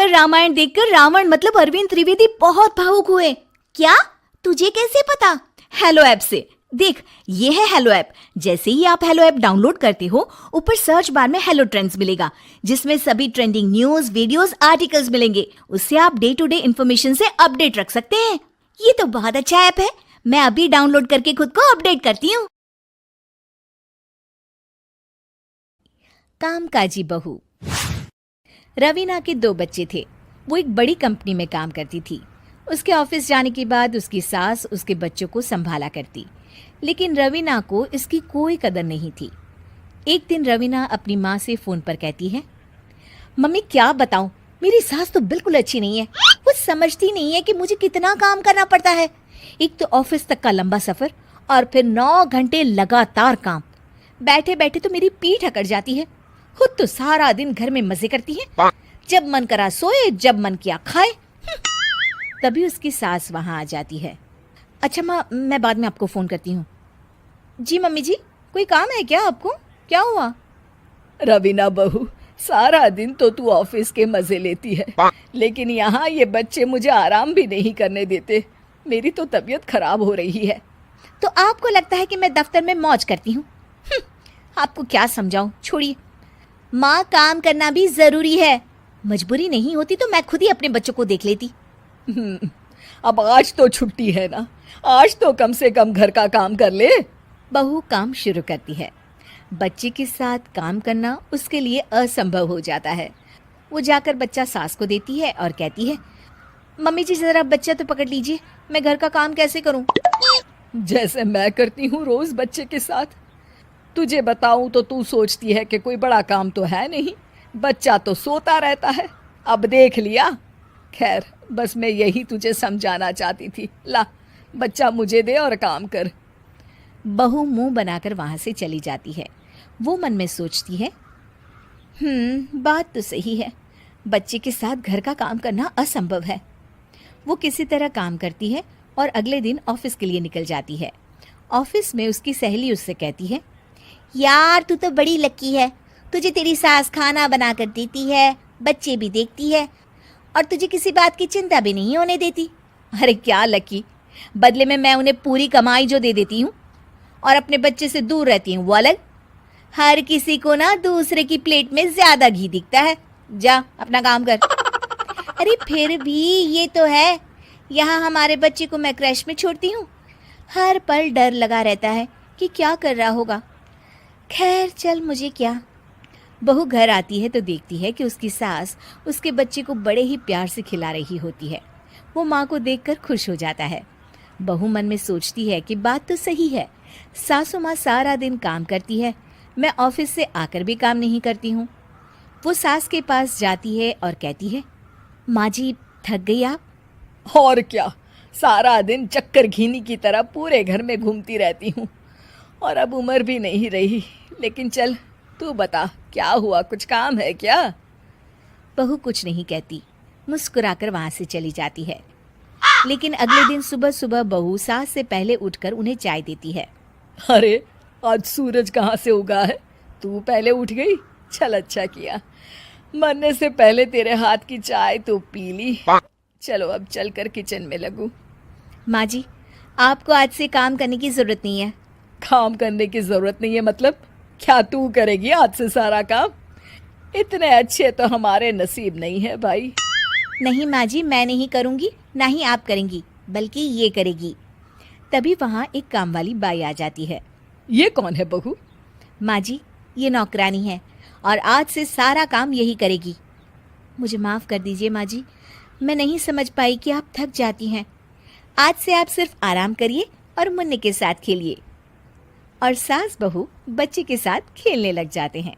पर रामायण देखकर रावण मतलब अरविंद त्रिवेदी बहुत भावुक हुए। क्या? तुझे कैसे पता? हेलो ऐप से। देख, ये है हेलो ऐप। जैसे ही आप हेलो ऐप डाउनलोड करते हो, ऊपर सर्च बार में हेलो ट्रेंड्स मिलेगा, जिसमें सभी ट्रेंडिंग न्यूज, वीडियोस, आर्टिकल्स मिलेंगे। उससे आप डे टू डे इन्फॉर्मेशन से अपडेट रख सकते हैं। ये तो बहुत अच्छा ऐप है। मैं अभी डाउनलोड करके खुद को अपडेट करती हूँ। कामकाजी बहू। रवीना के 2 बच्चे थे। वो एक बड़ी कंपनी में काम करती थी। उसके ऑफिस जाने के बाद उसकी सास उसके बच्चों को संभाला करती, लेकिन रवीना को इसकी कोई कदर नहीं थी। एक दिन रवीना अपनी माँ से फोन पर कहती है, मम्मी क्या बताऊं, मेरी सास तो बिल्कुल अच्छी नहीं है। वो समझती नहीं है कि मुझे कितना काम करना पड़ता है। एक तो ऑफिस तक का लंबा सफर और फिर 9 घंटे लगातार काम। बैठे बैठे तो मेरी पीठ अकड़ जाती है। खुद तो सारा दिन घर में मजे करती है, जब मन करा सोए, जब मन किया खाए। तभी उसकी सास वहां आ जाती है। अच्छा माँ, मैं बाद में आपको फोन करती हूँ। जी मम्मी जी, कोई काम है क्या आपको? क्या हुआ? रवीना बहू, सारा दिन तो तू ऑफिस के मजे लेती है, लेकिन यहाँ ये बच्चे मुझे आराम भी नहीं करने देते। मेरी तो तबीयत खराब हो रही है। तो आपको लगता है कि मैं दफ्तर में मौज करती हूँ? आपको क्या समझाऊं, छोड़िए। माँ, काम करना भी जरूरी है। मजबूरी नहीं होती तो मैं खुद ही अपने बच्चों को देख लेती। अब आज तो छुट्टी है ना, आज तो कम से कम घर का काम कर ले। बहू काम शुरू करती है। बच्चे के साथ काम करना उसके लिए असंभव हो जाता है। वो जाकर बच्चा सास को देती है और कहती है, मम्मी जी जरा बच्चा तो पकड़ लीजिए, मैं घर का काम कैसे करूं? जैसे मैं करती हूँ रोज बच्चे के साथ। तुझे बताऊं तो तू सोचती है कि कोई बड़ा काम तो है नहीं, बच्चा तो सोता रहता है। अब देख लिया। खैर, बस मैं यही तुझे समझाना चाहती थी। ला, बच्चा मुझे दे और काम कर। बहू मुंह बनाकर वहां से चली जाती है। वो मन में सोचती है, बात तो सही है, बच्चे के साथ घर का काम करना असंभव है। वो किसी तरह काम करती है और अगले दिन ऑफिस के लिए निकल जाती है। ऑफिस में उसकी सहेली उससे कहती है, यार तू तो बड़ी लकी है, तुझे तेरी सास खाना बना कर देती है, बच्चे भी देखती है और तुझे किसी बात की चिंता भी नहीं होने देती। अरे क्या लकी, बदले में मैं उन्हें पूरी कमाई जो दे देती हूँ और अपने बच्चे से दूर रहती हूँ वो अलग। हर किसी को ना दूसरे की प्लेट में ज्यादा घी दिखता है। जा अपना काम कर। अरे फिर भी ये तो है, यहाँ हमारे बच्चे को मैं क्रैश में छोड़ती हूँ, हर पल डर लगा रहता है कि क्या कर रहा होगा। खैर चल, मुझे क्या। बहू घर आती है तो देखती है कि उसकी सास उसके बच्चे को बड़े ही प्यार से खिला रही होती है। वो माँ को देखकर खुश हो जाता है। बहू मन में सोचती है कि बात तो सही है, सासू माँ सारा दिन काम करती है, मैं ऑफिस से आकर भी काम नहीं करती हूँ। वो सास के पास जाती है और कहती है, माँ जी थक गई आप? और क्या, सारा दिन चक्कर घीनी की तरह पूरे घर में घूमती रहती हूँ और अब उम्र भी नहीं रही। लेकिन चल, तू बता क्या हुआ, कुछ काम है क्या? बहू कुछ नहीं कहती, मुस्कुराकर वहां से चली जाती है। लेकिन अगले दिन सुबह सुबह बहू सास से पहले उठकर उन्हें चाय देती है। अरे आज सूरज कहाँ से उगा है, तू पहले उठ गई। चल अच्छा किया, मरने से पहले तेरे हाथ की चाय तो पी ली। चलो अब चलकर किचन में लगूं। माँ जी, आपको आज से काम करने की जरूरत नहीं है। काम करने की जरूरत नहीं है मतलब? क्या तू करेगी आज से सारा काम? इतने अच्छे तो हमारे नसीब नहीं है भाई। नहीं माँ जी, मैं नहीं करूँगी, ना ही आप करेंगी, बल्कि ये करेगी। तभी वहाँ एक काम वाली बाई आ जाती है। ये कौन है बहू? माँ जी, ये नौकरानी है और आज से सारा काम यही करेगी। मुझे माफ़ कर दीजिए माँ जी, मैं नहीं समझ पाई कि आप थक जाती हैं। आज से आप सिर्फ आराम करिए और मुन्ने के साथ खेलिए। और सास बहू बच्चे के साथ खेलने लग जाते हैं।